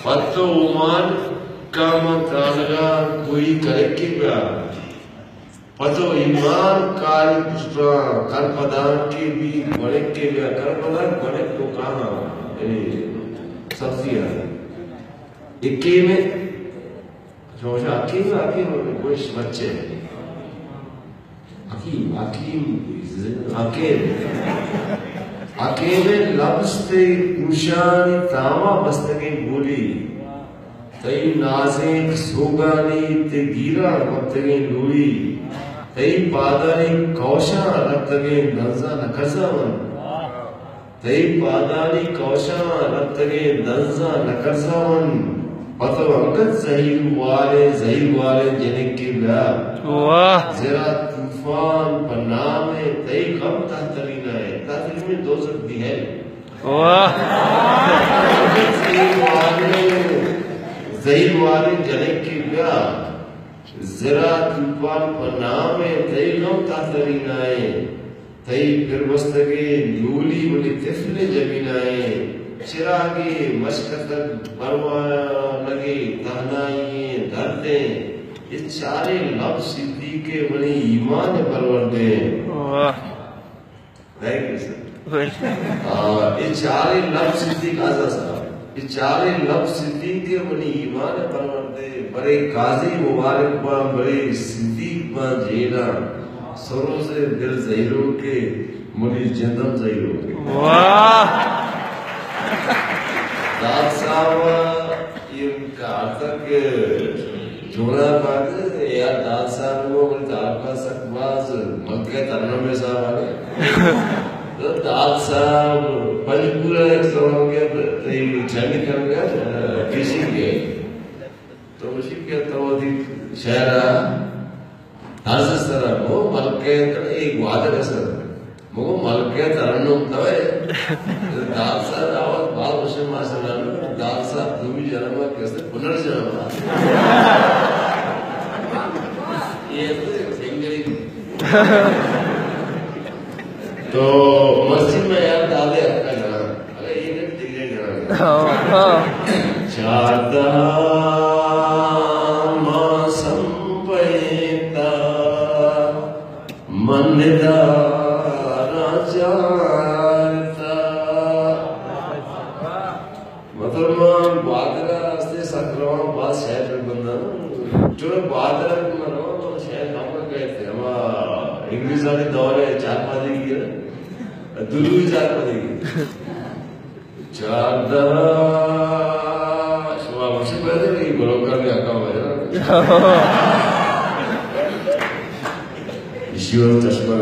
Fatto uman kama kalga koi kaya Pato iman kal pustra kal padan ke bhi bade ke bhi kal padan bade to kaha sabziyan इक्की में सोचा Akeem कोई बच्चे अकेले लब्स्ते कुशानी तामा बस्तगे बोली तई नाज़ेक सोगानी ते गिरा मत्तगे लूली तई पादानी कौशा रत्तगे नज़ा नकज़ावन तई पादानी कौशा रत्तगे नज़ा नकज़ावन पतो अंगत ज़हीर वाले जने के वाह ज़रा तूफान पन्नामे तई कम तहतरीना है तहतरीन में दो ज़द भी है वाह ज़हीर वाले जने के ज़रा तूफान पन्नामे तई कम तहतरीना है तई फिर बस्तगे लूली बोली तिफले जमीना है चिरागे मशकत परवा लगे तहनाई दर्दे ये चारे लब सिद्दीक़े बड़ी ईमान परवरदे ये चारे लब सिद्दीक़ आज़ा साहब ये चारे लब सिद्दीक़े बड़ी ईमान परवरदे बड़े काजी मुबारक बा बड़े सिद्दीक़ बा जेना सरों से दिल ज़हीरों के मुनी जिंदम ज़हीरों के वाह दाद साहब ये उनका तक जोड़ा बात यार दाद साहब वो बोलते आपका सकवाज मक्के तरन में साहब आगे तो दाद साहब पंचपूरा एक सौ हो गया तो ये चैनी कर गया किसी के तो उसी के तो वो दी शहरा हर तरह वो मक्के एक वादर है सर मुझे मलके तरन होता है दाद साहब आवाज़ बाल उसे माशल्लाह दाद साहब तुम्ही जन्म कैसे पुनर्जन्म ये तो मस्जिद में यार दादे आपका जाना अरे ये नहीं दिखे जाना चाहता माँ संपयता मनदा मतलब बादरा रास्ते सकरवा बात शहर में बंदा जो बादरा मरो शहर हम गए थे हम इंग्लिश वाले दौर है 4-5 की है दुलू 4-5 की चादरा शुभ मुझे पहले नहीं बोलो कर लिया काम है ईश्वर चश्मा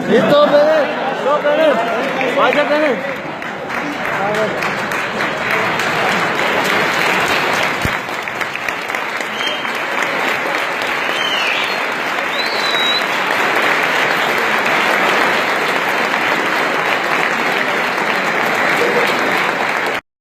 ये तो मैंने वाजा मैंने